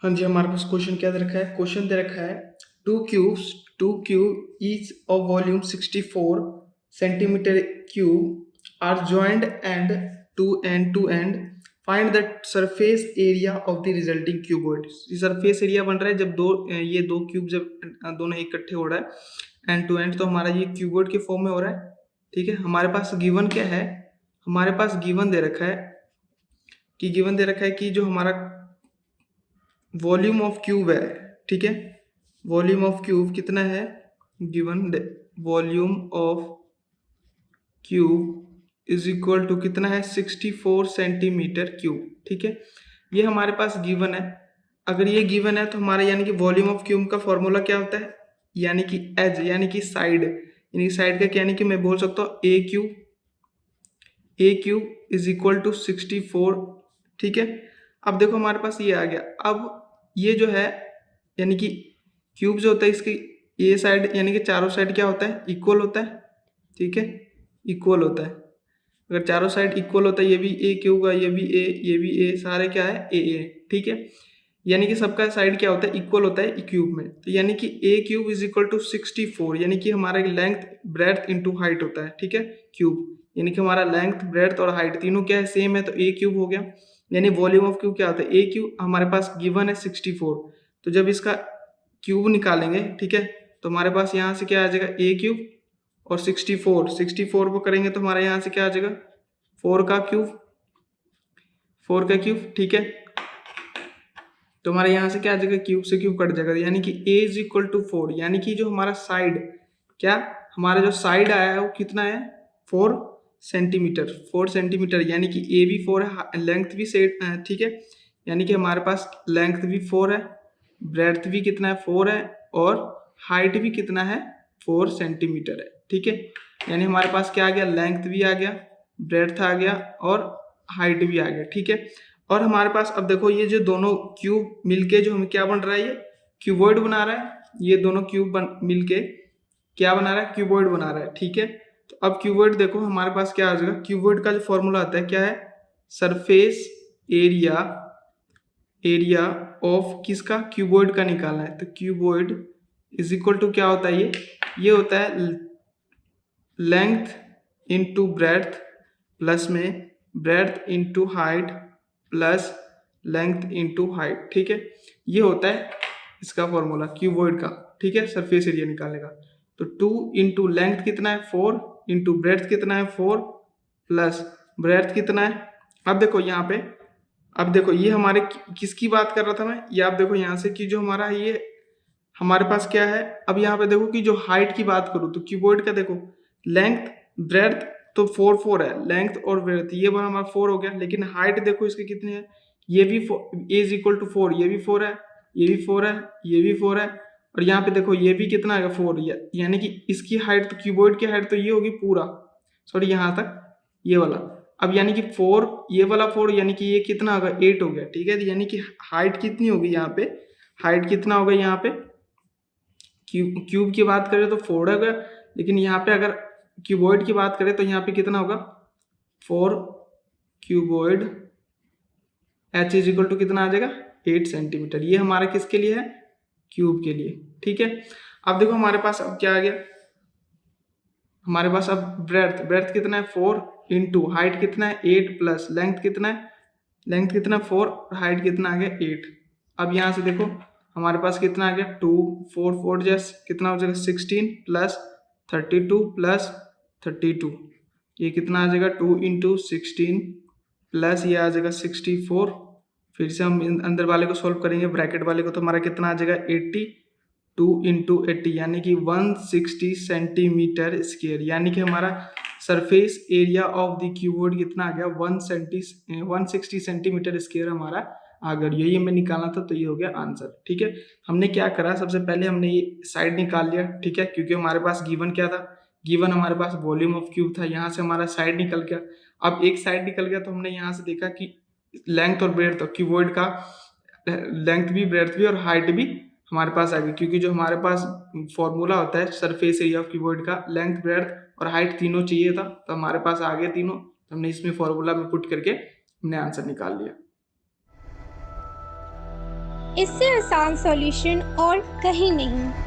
हाँ जी, हमारे पास क्वेश्चन क्या दे रखा है? क्वेश्चन दे रखा है two cube each of volume 64 centimetre cube are joint end to end find the surface area of the resulting cuboid. Surface area बन रहा है जब ये दो क्यूब जब दोनों इकट्ठे हो रहा है एंड टू एंड, तो हमारा ये क्यूबॉइड के फॉर्म में हो रहा है। ठीक है, हमारे पास गिवन क्या है? हमारे पास गिवन दे रखा है कि जो हमारा वॉल्यूम ऑफ क्यूब है, ठीक है, वॉल्यूम ऑफ क्यूब कितना है given, volume of cube is equal to कितना है 64 सेंटीमीटर क्यूब। ठीक है, ये हमारे पास गिवन है। अगर ये गिवन है तो हमारा यानी कि वॉल्यूम ऑफ क्यूब का फॉर्मूला क्या होता है, यानी कि एज यानी कि साइड, यानी साइड का क्या, यानी कि मैं बोल सकता हूँ ए क्यूब इज इक्वल टू 64। ठीक है, अब देखो हमारे पास ये आ गया। अब ये जो है यानी कि क्यूब जो होता है इसकी ये साइड यानी कि चारों साइड क्या होता है, इक्वल होता है। ठीक है, इक्वल होता है। अगर चारों साइड इक्वल होता है, ये भी ए क्यूब का, ये भी ए, सारे क्या है ए। ठीक है, यानी कि सबका साइड क्या होता है, इक्वल होता है क्यूब में। तो यानी कि ए क्यूब इज इक्वल टू 64, यानी कि हमारा लेंथ ब्रेड्थ इंटू हाइट होता है। ठीक है, क्यूब यानी कि हमारा लेंथ ब्रेड्थ और हाइट तीनों क्या है, सेम है, तो ए क्यूब हो गया। यानी वॉल्यूम ऑफ क्यूब क्या होता है, ए क्यूब हमारे पास गिवन है 64। तो जब इसका क्यूब निकालेंगे, ठीक है, तो हमारे पास यहाँ से क्या आ जाएगा, ए क्यूब और 64 को करेंगे तो हमारे यहाँ से क्या आ जाएगा, 4 का क्यूब। ठीक है, तो हमारे यहाँ से क्या आ जाएगा, क्यूब से क्यूब कट जाएगा, यानी कि a इज इक्वल टू 4। यानी कि जो हमारा साइड क्या, हमारा जो साइड आया है वो कितना है, 4 सेंटीमीटर, यानी कि a भी 4 है, लेंथ भी सेट। ठीक है, यानी कि हमारे पास लेंथ भी 4 है, ब्रेड्थ भी कितना है 4 है, और हाइट भी कितना है 4 सेंटीमीटर है। ठीक है, यानी हमारे पास क्या आ गया, लेंथ भी आ गया, ब्रेड्थ आ गया और हाइट भी आ गया। ठीक है, और हमारे पास अब देखो ये जो दोनों क्यूब मिलके जो हमें क्या बन रहा है, ये क्यूबॉइड बना रहा है। ये दोनों क्यूब मिलके क्या बना रहा है, क्यूबॉइड बना रहा है। ठीक है, तो अब क्यूबॉइड देखो हमारे पास क्या आ जाएगा, क्यूबॉइड का जो फॉर्मूला आता है क्या है, सरफेस एरिया ऑफ किसका, क्यूबॉइड का निकालना है। तो क्यूबॉइड इज इक्वल टू क्या होता है, ये होता है लेंथ इंटू ब्रेड्थ प्लस में breadth into height plus length into height. ठीक है, ये होता है इसका फॉर्मूला क्यूबॉइड का। ठीक है, सरफेस एरिया निकालने का। तो 2 इंटू लेंथ कितना है 4 इंटू ब्रेड्थ कितना है 4 प्लस ब्रेड्थ कितना है। अब देखो यहाँ पे, अब देखो ये हमारे किसकी बात कर रहा था मैं, ये आप देखो यहाँ से कि जो हमारा ये हमारे पास क्या है। अब यहाँ पे देखो कि जो हाइट की बात करूँ तो क्यूबॉइड का देखो लेंथ ब्रेड्थ तो 4 है, लेंथ और ब्रेड्थ ये बार हमारा 4 हो गया, लेकिन हाइट देखो इसके कितने हैं, ये भी ए इज इक्वल टू 4, ये भी 4 है, ये भी 4 है, ये भी 4 है, और यहाँ पे देखो ये भी कितना है 4, यानी कि इसकी हाइट, तो क्यूबॉइड की हाइट तो ये होगी पूरा, सॉरी यहाँ तक ये वाला। अब यानी कि 4, ये वाला 4, यानी कि ये कितना होगा 8 हो गया। ठीक है, यानी कि हाइट कितनी होगी यहाँ पे, हाइट कितना होगा यहाँ पे, क्यूब की बात करें तो 4 होगा, लेकिन यहाँ पे अगर क्यूबॉइड की बात करें तो यहाँ पे कितना होगा 4 cuboid h is equal to कितना आ जाएगा 8 सेंटीमीटर। ये हमारा किसके लिए है, क्यूब के लिए। ठीक है, अब देखो हमारे पास अब क्या आ गया, हमारे पास अब ब्रेड्थ कितना है 4 इंटू हाइट कितना है 8 प्लस लेंथ कितना है 4 और हाइट कितना आ गया 8। अब यहाँ से देखो हमारे पास कितना आ गया 2 4 जैसे कितना हो जाएगा 16 प्लस 32 प्लस 32, ये कितना आ जाएगा 2 इंटू 16 प्लस ये आ जाएगा 64। फिर से हम अंदर वाले को सॉल्व करेंगे, ब्रैकेट वाले को, तो हमारा कितना आ जाएगा 82 इंटू 80, यानी कि 160 सेंटीमीटर स्क्वायर। यानी कि हमारा surface area of the cuboid कितना आ गया 160 सेंटीमीटर स्क्वायर हमारा आ गया। यही हमें निकालना था, तो ये हो गया आंसर। ठीक है, हमने क्या करा, सबसे पहले हमने ये साइड निकाल लिया। ठीक है, क्योंकि हमारे पास गिवन क्या था, गिवन हमारे पास वॉल्यूम ऑफ क्यूब था, यहाँ से हमारा साइड निकल गया। अब एक साइड निकल गया तो हमने यहाँ से देखा कि लेंथ और ब्रेड्थ, क्यूबॉइड का लेंथ भी ब्रेड्थ भी और हाइट भी हमारे पास आ गई, क्योंकि जो हमारे पास फॉर्मूला होता है सरफेस एरिया ऑफ क्यूबॉइड का, लेंथ ब्रेड्थ और हाइट तीनों चाहिए था, तो हमारे पास आ गए तीनों। तो हमने इसमें फॉर्मूला में पुट करके हमने आंसर निकाल लिया। इससे आसान सॉल्यूशन और कहीं नहीं।